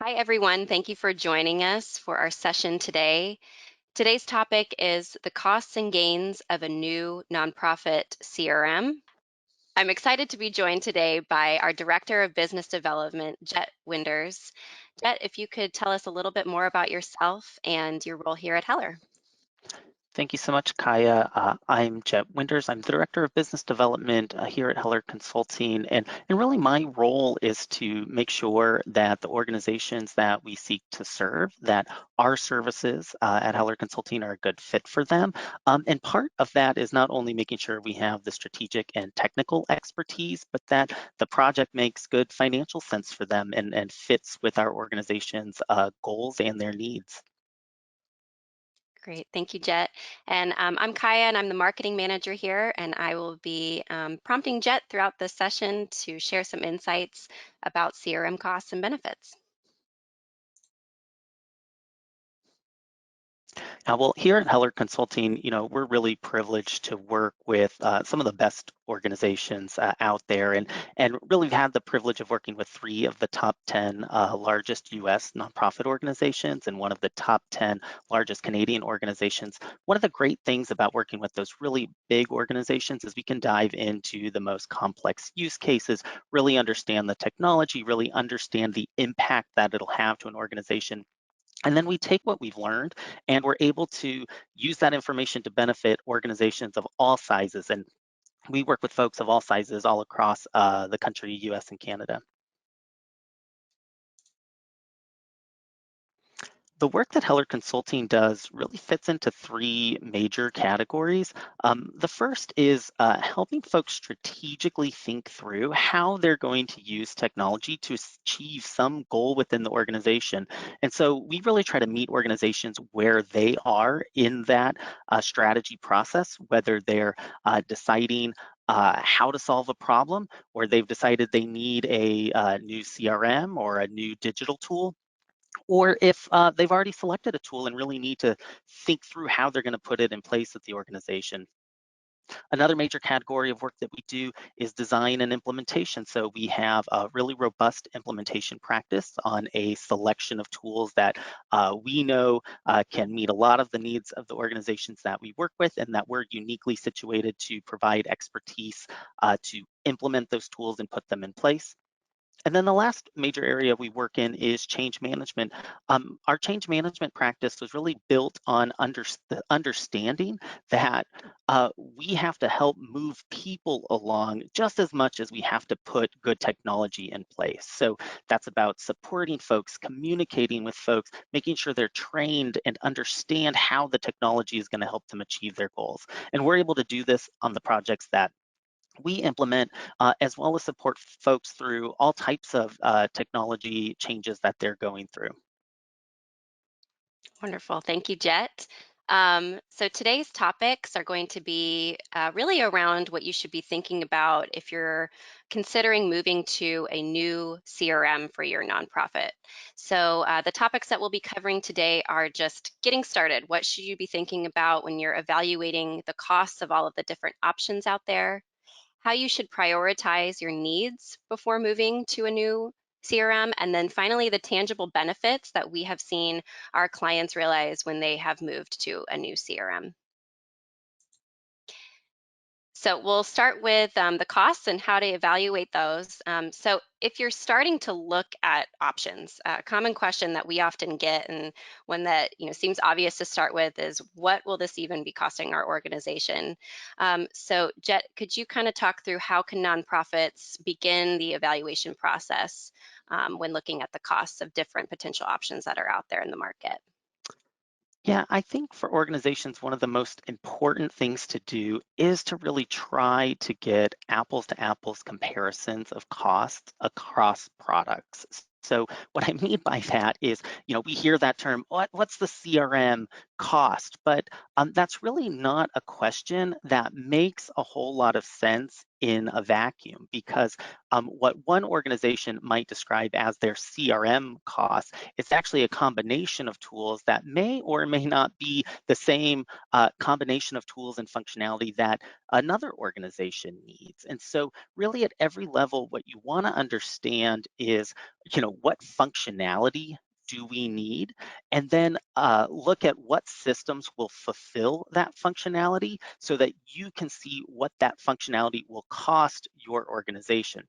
Hi, everyone. Thank you for joining us for our session today. Today's topic is the costs and gains of a new nonprofit CRM. I'm excited to be joined today by our Director of Business Development, Jet Winders. Jet, if you could tell us a little bit more about yourself and your role here at Heller. Thank you so much, Kaya. I'm Jet Winders. I'm the Director of Business Development here at Heller Consulting. And really my role is to make sure that the organizations that we seek to serve, that our services at Heller Consulting are a good fit for them. And part of that is not only making sure we have the strategic and technical expertise, but that the project makes good financial sense for them and fits with our organization's goals and their needs. Great. Thank you, Jet. And I'm Kaya, and I'm the marketing manager here, and I will be prompting Jet throughout this session to share some insights about CRM costs and benefits. Well, here at Heller Consulting, we're really privileged to work with some of the best organizations out there, and really we've had the privilege of working with 3 of the top 10 largest U.S. nonprofit organizations and one of the top 10 largest Canadian organizations. One of the great things about working with those really big organizations is we can dive into the most complex use cases, really understand the technology, really understand the impact that it'll have to an organization. And then we take what we've learned and we're able to use that information to benefit organizations of all sizes. And we work with folks of all sizes all across the country, US and Canada. The work that Heller Consulting does really fits into 3 major categories. The first is helping folks strategically think through how they're going to use technology to achieve some goal within the organization. And so we really try to meet organizations where they are in that strategy process, whether they're deciding how to solve a problem, or they've decided they need a new CRM or a new digital tool, or if they've already selected a tool and really need to think through how they're going to put it in place at the organization. Another major category of work that we do is design and implementation. So we have a really robust implementation practice on a selection of tools that we know can meet a lot of the needs of the organizations that we work with, and that we're uniquely situated to provide expertise to implement those tools and put them in place. And then the last major area we work in is change management. Our change management practice was really built on understanding that we have to help move people along just as much as we have to put good technology in place. So that's about supporting folks, communicating with folks, making sure they're trained and understand how the technology is going to help them achieve their goals. And we're able to do this on the projects that we implement, as well as support folks through all types of technology changes that they're going through. Wonderful. Thank you, Jet. So today's topics are going to be really around what you should be thinking about if you're considering moving to a new CRM for your nonprofit. So the topics that we'll be covering today are just getting started. What should you be thinking about when you're evaluating the costs of all of the different options out there? How you should prioritize your needs before moving to a new CRM, and then finally, the tangible benefits that we have seen our clients realize when they have moved to a new CRM. So we'll start with the costs and how to evaluate those. So if you're starting to look at options, a common question that we often get, and one that seems obvious to start with, is what will this even be costing our organization? So Jet, could you kind of talk through how can nonprofits begin the evaluation process when looking at the costs of different potential options that are out there in the market? Yeah, I think for organizations, one of the most important things to do is to really try to get apples to apples comparisons of costs across products. So what I mean by that is, we hear that term, what's the CRM cost? But that's really not a question that makes a whole lot of sense in a vacuum, because what one organization might describe as their CRM costs, it's actually a combination of tools that may or may not be the same combination of tools and functionality that another organization needs. And so really at every level, what you want to understand is, what functionality do we need? And then look at what systems will fulfill that functionality so that you can see what that functionality will cost your organization.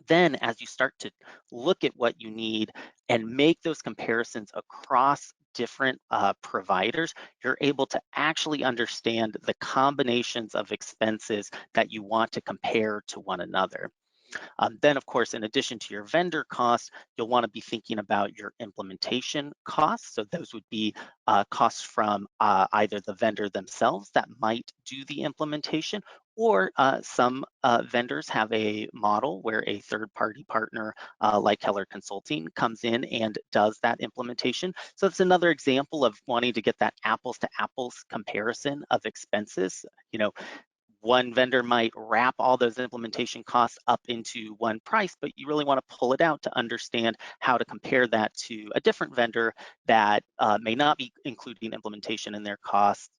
Then, as you start to look at what you need and make those comparisons across different providers, you're able to actually understand the combinations of expenses that you want to compare to one another. Then, of course, in addition to your vendor costs, you'll want to be thinking about your implementation costs. So those would be costs from either the vendor themselves that might do the implementation, or some vendors have a model where a third-party partner like Keller Consulting comes in and does that implementation. So it's another example of wanting to get that apples to apples comparison of expenses. One vendor might wrap all those implementation costs up into one price, but you really want to pull it out to understand how to compare that to a different vendor that may not be including implementation in their costs.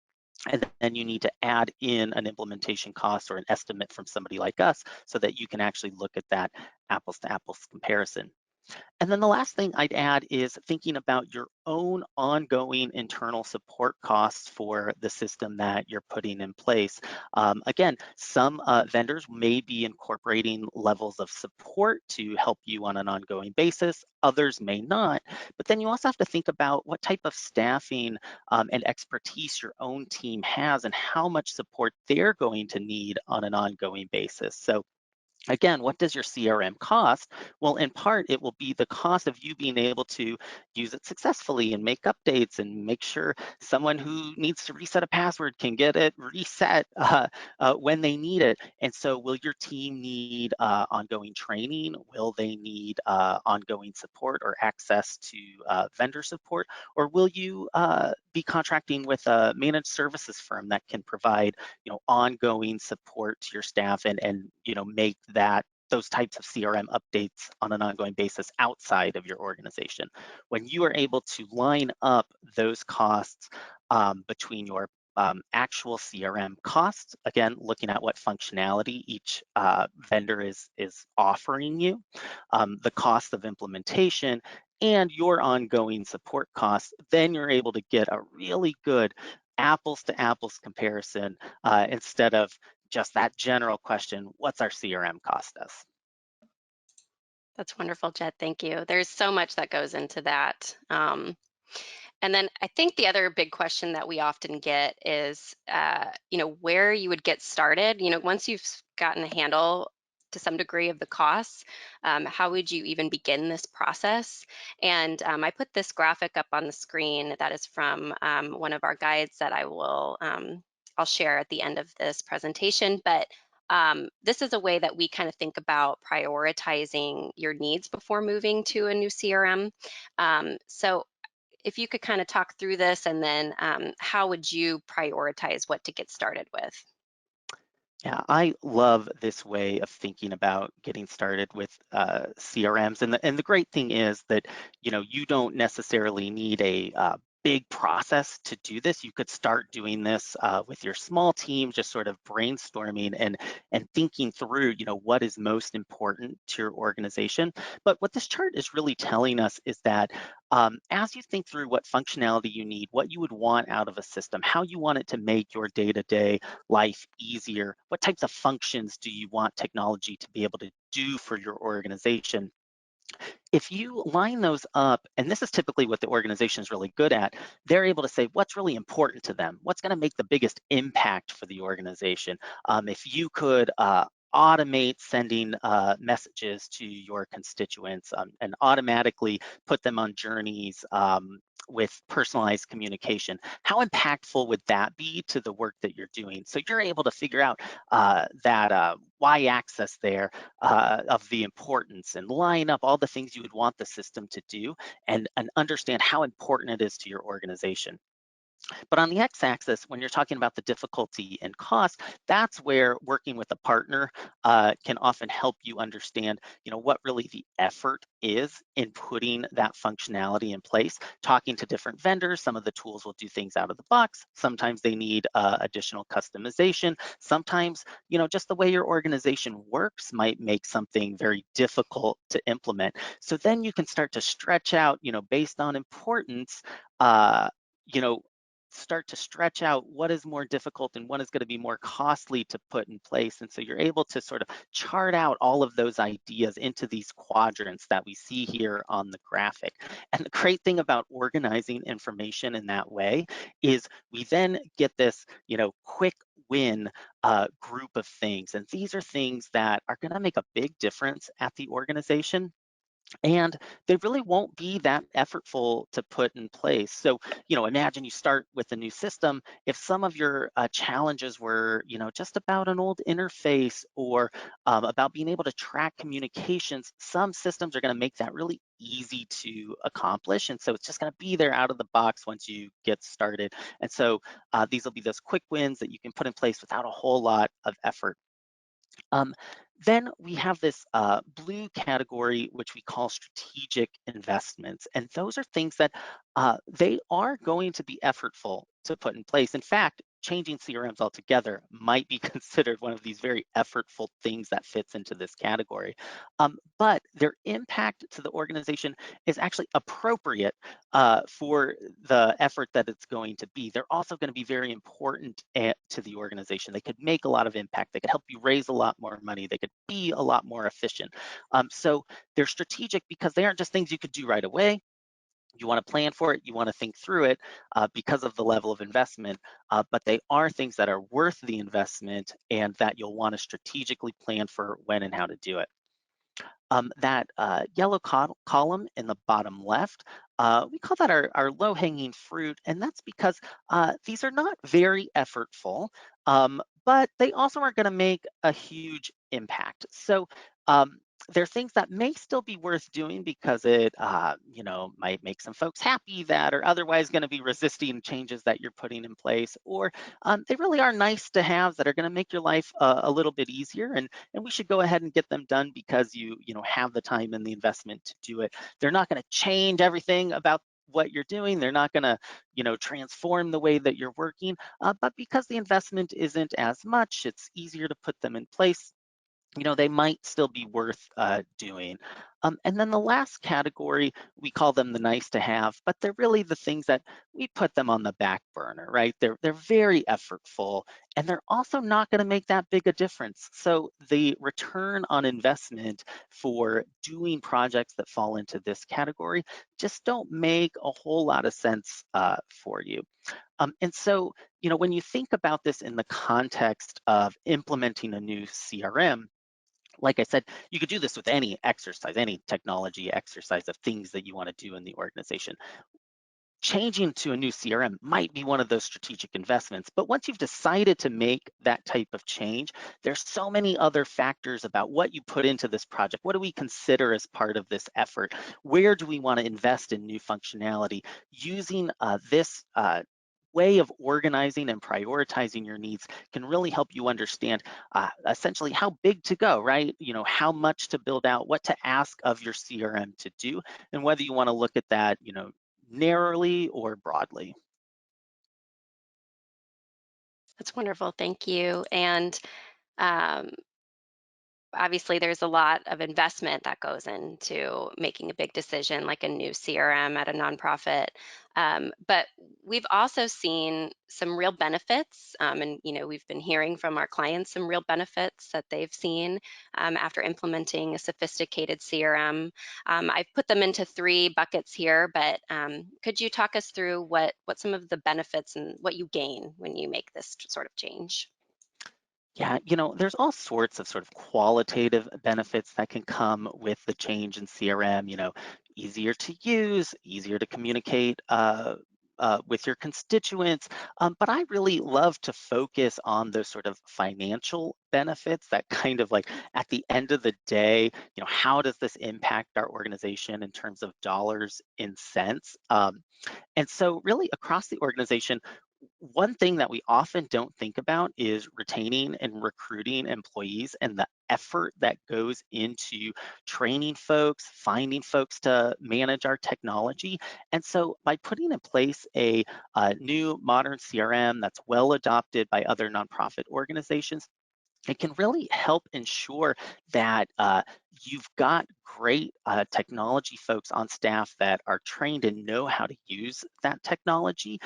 And then you need to add in an implementation cost or an estimate from somebody like us so that you can actually look at that apples to apples comparison. And then the last thing I'd add is thinking about your own ongoing internal support costs for the system that you're putting in place. Again, some vendors may be incorporating levels of support to help you on an ongoing basis. Others may not. But then you also have to think about what type of staffing and expertise your own team has and how much support they're going to need on an ongoing basis. So again, what does your CRM cost? Well, in part, it will be the cost of you being able to use it successfully and make updates and make sure someone who needs to reset a password can get it reset when they need it. And so will your team need ongoing training? Will they need ongoing support or access to vendor support? Or will you be contracting with a managed services firm that can provide ongoing support to your staff and make those types of CRM updates on an ongoing basis outside of your organization? When you are able to line up those costs between your actual CRM costs, again, looking at what functionality each vendor is offering you, the cost of implementation, and your ongoing support costs, then you're able to get a really good apples to apples comparison instead of just that general question, what's our CRM cost us? That's wonderful, Jed. Thank you. There's so much that goes into that. And then I think the other big question that we often get is, where you would get started. Once you've gotten a handle to some degree of the costs, how would you even begin this process? And I put this graphic up on the screen that is from one of our guides that I'll share at the end of this presentation. But this is a way that we kind of think about prioritizing your needs before moving to a new CRM. So if you could kind of talk through this, and then how would you prioritize what to get started with? Yeah, I love this way of thinking about getting started with CRMs. And the great thing is that, you don't necessarily need a big process to do this. You could start doing this with your small team, just sort of brainstorming and thinking through, what is most important to your organization. But what this chart is really telling us is that as you think through what functionality you need, what you would want out of a system, how you want it to make your day-to-day life easier, what types of functions do you want technology to be able to do for your organization? If you line those up, and this is typically what the organization is really good at, they're able to say what's really important to them, what's going to make the biggest impact for the organization. If you could automate sending messages to your constituents and automatically put them on journeys with personalized communication, how impactful would that be to the work that you're doing? So you're able to figure out that y-axis there of the importance and line up all the things you would want the system to do and understand how important it is to your organization. But on the x-axis, when you're talking about the difficulty and cost, that's where working with a partner can often help you understand, what really the effort is in putting that functionality in place. Talking to different vendors, some of the tools will do things out of the box. Sometimes they need additional customization. Sometimes, just the way your organization works might make something very difficult to implement. So then you can start to stretch out, based on importance, you know, start to stretch out what is more difficult and what is going to be more costly to put in place. And so you're able to sort of chart out all of those ideas into these quadrants that we see here on the graphic. And the great thing about organizing information in that way is we then get this, quick win group of things. And these are things that are going to make a big difference at the organization, and they really won't be that effortful to put in place. So, imagine you start with a new system. If some of your challenges were, just about an old interface or about being able to track communications, some systems are going to make that really easy to accomplish. And so it's just going to be there out of the box once you get started. And so these will be those quick wins that you can put in place without a whole lot of effort. Um, then we have this blue category, which we call strategic investments. And those are things that they are going to be effortful to put in place. In fact, changing CRMs altogether might be considered one of these very effortful things that fits into this category. But their impact to the organization is actually appropriate for the effort that it's going to be. They're also going to be very important to the organization. They could make a lot of impact. They could help you raise a lot more money. They could be a lot more efficient. So they're strategic because they aren't just things you could do right away. You want to plan for it, you want to think through it because of the level of investment, but they are things that are worth the investment and that you'll want to strategically plan for when and how to do it. That yellow column in the bottom left, we call that our low-hanging fruit, and that's because these are not very effortful, but they also aren't going to make a huge impact. So they're things that may still be worth doing because it, might make some folks happy that are otherwise going to be resisting changes that you're putting in place, or they really are nice to have that are going to make your life a little bit easier. And we should go ahead and get them done because you have the time and the investment to do it. They're not going to change everything about what you're doing. They're not going to transform the way that you're working, but because the investment isn't as much, it's easier to put them in place. They might still be worth doing. And then the last category, we call them the nice to have, but they're really the things that we put them on the back burner, right? They're very effortful, and they're also not going to make that big a difference. So the return on investment for doing projects that fall into this category just don't make a whole lot of sense for you. And so, when you think about this in the context of implementing a new CRM, like I said, you could do this with any exercise, any technology exercise of things that you want to do in the organization. Changing to a new CRM might be one of those strategic investments, but once you've decided to make that type of change, there's so many other factors about what you put into this project. What do we consider as part of this effort? Where do we want to invest in new functionality? Using this way of organizing and prioritizing your needs can really help you understand essentially how big to go, right? How much to build out, what to ask of your CRM to do, and whether you want to look at that, narrowly or broadly. That's wonderful. Thank you. And um, obviously there's a lot of investment that goes into making a big decision like a new CRM at a nonprofit. But we've also seen some real benefits, and we've been hearing from our clients some real benefits that they've seen after implementing a sophisticated CRM. I've put them into three buckets here, but could you talk us through what some of the benefits and what you gain when you make this sort of change? Yeah, there's all sorts of sort of qualitative benefits that can come with the change in CRM, easier to use, easier to communicate with your constituents. But I really love to focus on those sort of financial benefits that kind of like at the end of the day, how does this impact our organization in terms of dollars and cents? And so really across the organization, one thing that we often don't think about is retaining and recruiting employees and the effort that goes into training folks, finding folks to manage our technology. And so by putting in place a new modern CRM that's well adopted by other nonprofit organizations, it can really help ensure that you've got great technology folks on staff that are trained and know how to use that technology,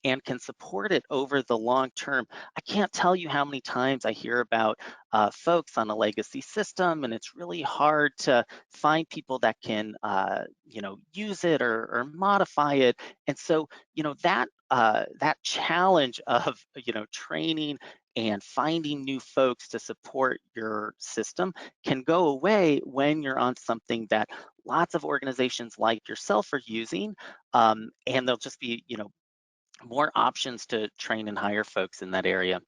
and can support it over the long term. I can't tell you how many times I hear about folks on a legacy system, and it's really hard to find people that can use it or modify it. And so that challenge of training and finding new folks to support your system can go away when you're on something that lots of organizations like yourself are using, and there'll just be more options to train and hire folks in that area.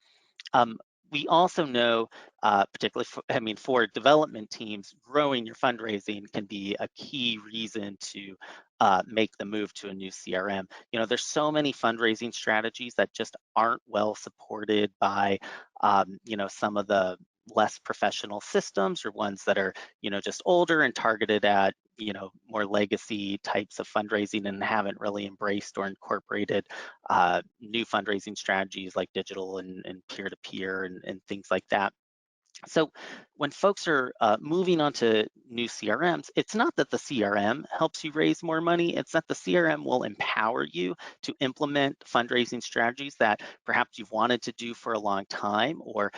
um, we also know, particularly for development teams, growing your fundraising can be a key reason to make the move to a new CRM. There's so many fundraising strategies that just aren't well supported by, some of the less professional systems or ones that are, just older and targeted at, more legacy types of fundraising and haven't really embraced or incorporated new fundraising strategies like digital and peer-to-peer and things like that. So when folks are moving on to new CRMs, it's not that the CRM helps you raise more money, it's that the CRM will empower you to implement fundraising strategies that perhaps you've wanted to do for a long time, or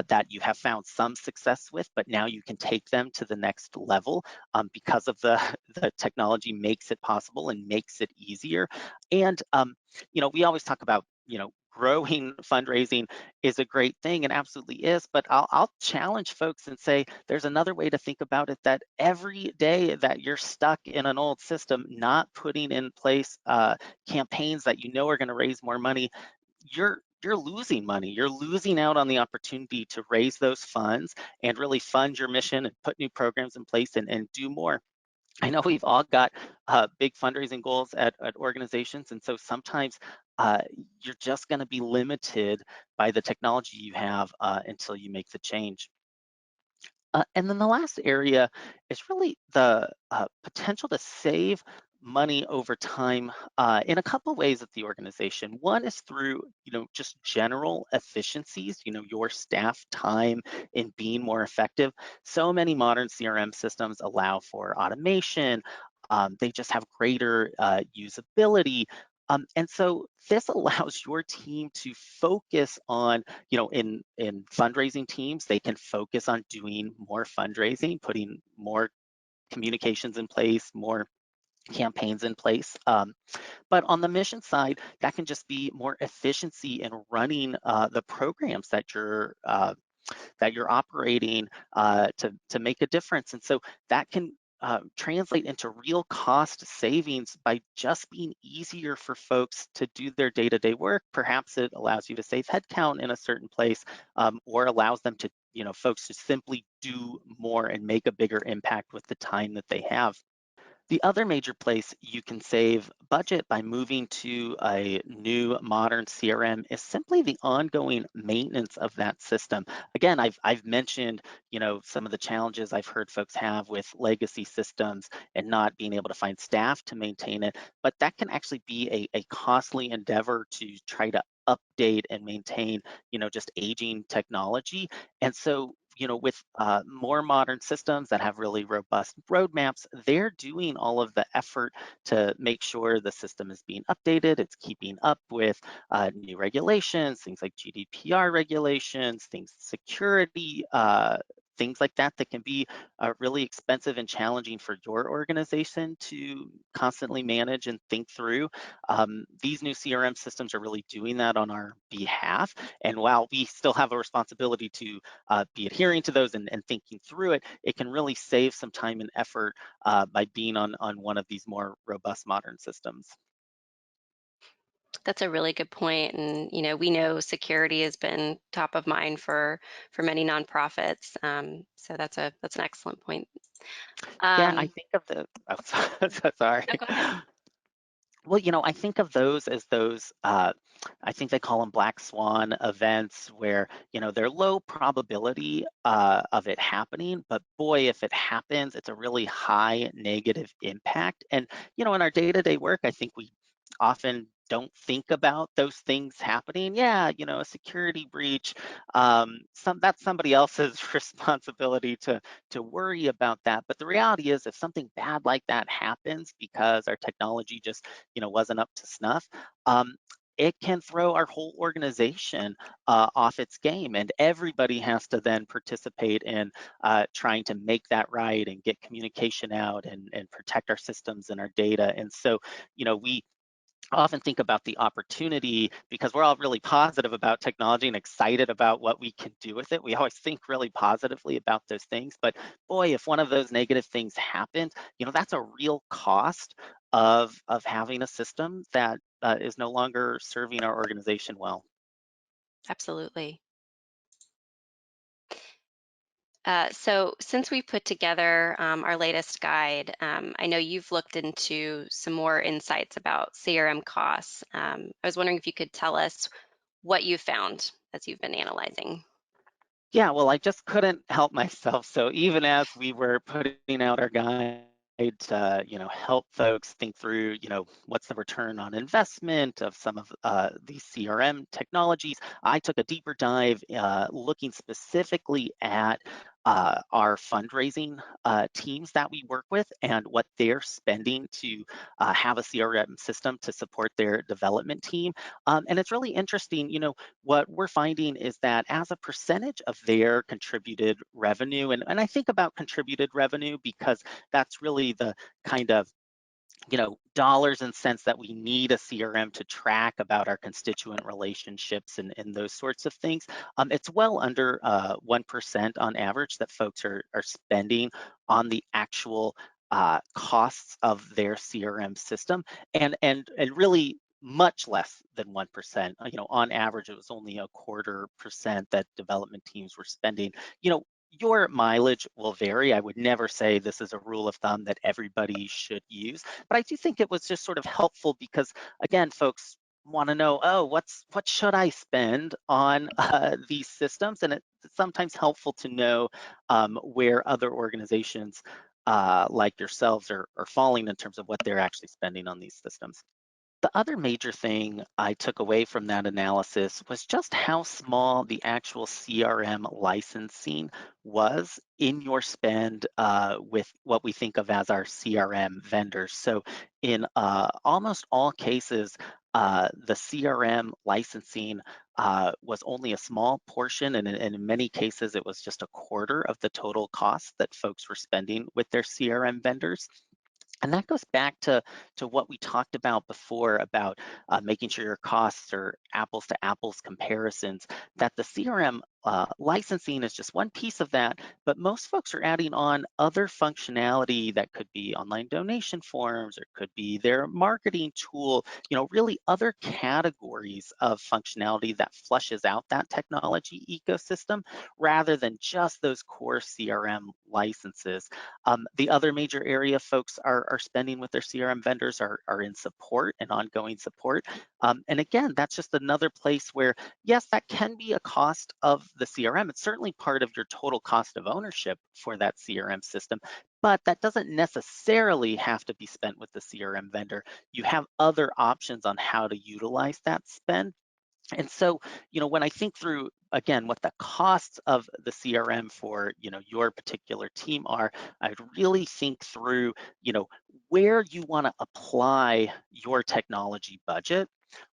that you have found some success with, but now you can take them to the next level because of the technology makes it possible and makes it easier. And, we always talk about, growing fundraising is a great thing and absolutely is, but I'll challenge folks and say there's another way to think about it, that every day that you're stuck in an old system, not putting in place campaigns that are going to raise more money, you're losing money. You're losing out on the opportunity to raise those funds and really fund your mission and put new programs in place and do more. I know we've all got big fundraising goals at organizations, and so sometimes uh, you're just going to be limited by the technology you have until you make the change. And then the last area is really the potential to save money over time in a couple ways at the organization. One is through, just general efficiencies, your staff time in being more effective. So many modern CRM systems allow for automation. They just have greater usability. And so this allows your team to focus on, in fundraising teams, they can focus on doing more fundraising, putting more communications in place, more campaigns in place. But on the mission side, that can just be more efficiency in running the programs that you're operating to make a difference. And so that can translate into real cost savings by just being easier for folks to do their day-to-day work. Perhaps it allows you to save headcount in a certain place, or allows them to, folks to simply do more and make a bigger impact with the time that they have. The other major place you can save budget by moving to a new modern CRM is simply the ongoing maintenance of that system. Again, I've mentioned, some of the challenges I've heard folks have with legacy systems and not being able to find staff to maintain it, but that can actually be a costly endeavor to try to update and maintain, just aging technology. And so with more modern systems that have really robust roadmaps, they're doing all of the effort to make sure the system is being updated, it's keeping up with new regulations, things like GDPR regulations, things security, things like that can be really expensive and challenging for your organization to constantly manage and think through. These new CRM systems are really doing that on our behalf. And while we still have a responsibility to be adhering to those and thinking through it, it can really save some time and effort by being on one of these more robust modern systems. That's a really good point, and we know security has been top of mind for many nonprofits. So that's an excellent point. Yeah, I Um, think of the, oh, so sorry. no, go ahead. Well, I think of those as those, I think they call them black swan events where, they're low probability of it happening, but boy, if it happens, it's a really high negative impact. And, in our day-to-day work, I think we often don't think about those things happening. Yeah, a security breach, that's somebody else's responsibility to worry about that. But the reality is, if something bad like that happens because our technology just wasn't up to snuff, it can throw our whole organization off its game, and everybody has to then participate in trying to make that right and get communication out and protect our systems and our data. And so, we often think about the opportunity because we're all really positive about technology and excited about what we can do with it. We always think really positively about those things. But boy, if one of those negative things happens, that's a real cost of having a system that is no longer serving our organization well. Absolutely. So since we put together our latest guide, I know you've looked into some more insights about CRM costs. I was wondering if you could tell us what you found as you've been analyzing. Yeah, well, I just couldn't help myself. So even as we were putting out our guide to, help folks think through, what's the return on investment of some of these CRM technologies, I took a deeper dive looking specifically at our fundraising teams that we work with and what they're spending to have a CRM system to support their development team. And it's really interesting, what we're finding is that as a percentage of their contributed revenue, and I think about contributed revenue because that's really the kind of dollars and cents that we need a CRM to track about our constituent relationships and those sorts of things. It's well under 1% on average that folks are spending on the actual costs of their CRM system, and really much less than 1%. On average, it was only a 1/4% that development teams were spending. Your mileage will vary. I would never say this is a rule of thumb that everybody should use, but I do think it was just sort of helpful because, again, folks want to know, oh, what should I spend on these systems? And it's sometimes helpful to know where other organizations like yourselves are falling in terms of what they're actually spending on these systems. The other major thing I took away from that analysis was just how small the actual CRM licensing was in your spend with what we think of as our CRM vendors. So, in almost all cases, the CRM licensing was only a small portion, and in many cases, it was just a quarter of the total cost that folks were spending with their CRM vendors. And that goes back to what we talked about before about making sure your costs are apples to apples comparisons, that the CRM licensing is just one piece of that, but most folks are adding on other functionality that could be online donation forms or could be their marketing tool, really other categories of functionality that flushes out that technology ecosystem rather than just those core CRM licenses. The other major area folks are spending with their CRM vendors are in support and ongoing support. And again, that's just another place where, yes, that can be a cost of the CRM. It's certainly part of your total cost of ownership for that CRM system, but that doesn't necessarily have to be spent with the CRM vendor. You have other options on how to utilize that spend. And so, when I think through again what the costs of the CRM for, your particular team are, I'd really think through, where you want to apply your technology budget.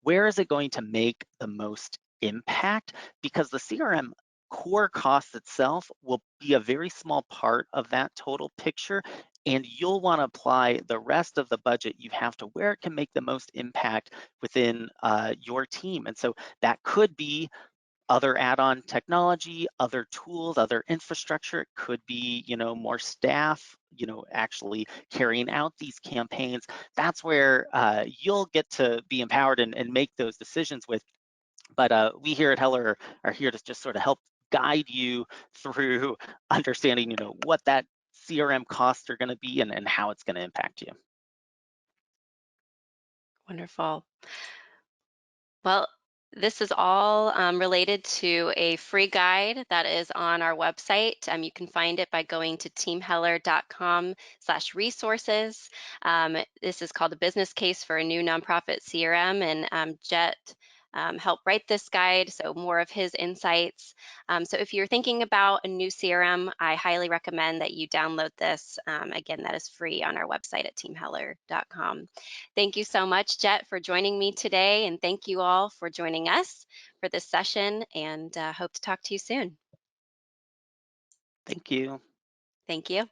Where is it going to make the most impact? Because the CRM core cost itself will be a very small part of that total picture. And you'll want to apply the rest of the budget you have to where it can make the most impact within your team. And so that could be other add-on technology, other tools, other infrastructure. It could be, more staff, actually carrying out these campaigns. That's where you'll get to be empowered and make those decisions with. But we here at Heller are here to just sort of help guide you through understanding, what that CRM costs are going to be and how it's going to impact you. Wonderful. Well, this is all related to a free guide that is on our website. You can find it by going to teamheller.com/resources. This is called a business case for a new nonprofit CRM, and Jet helped write this guide, so more of his insights. So if you're thinking about a new CRM, I highly recommend that you download this. Again, that is free on our website at teamheller.com. Thank you so much, Jet, for joining me today, and thank you all for joining us for this session, and hope to talk to you soon. Thank you. Thank you.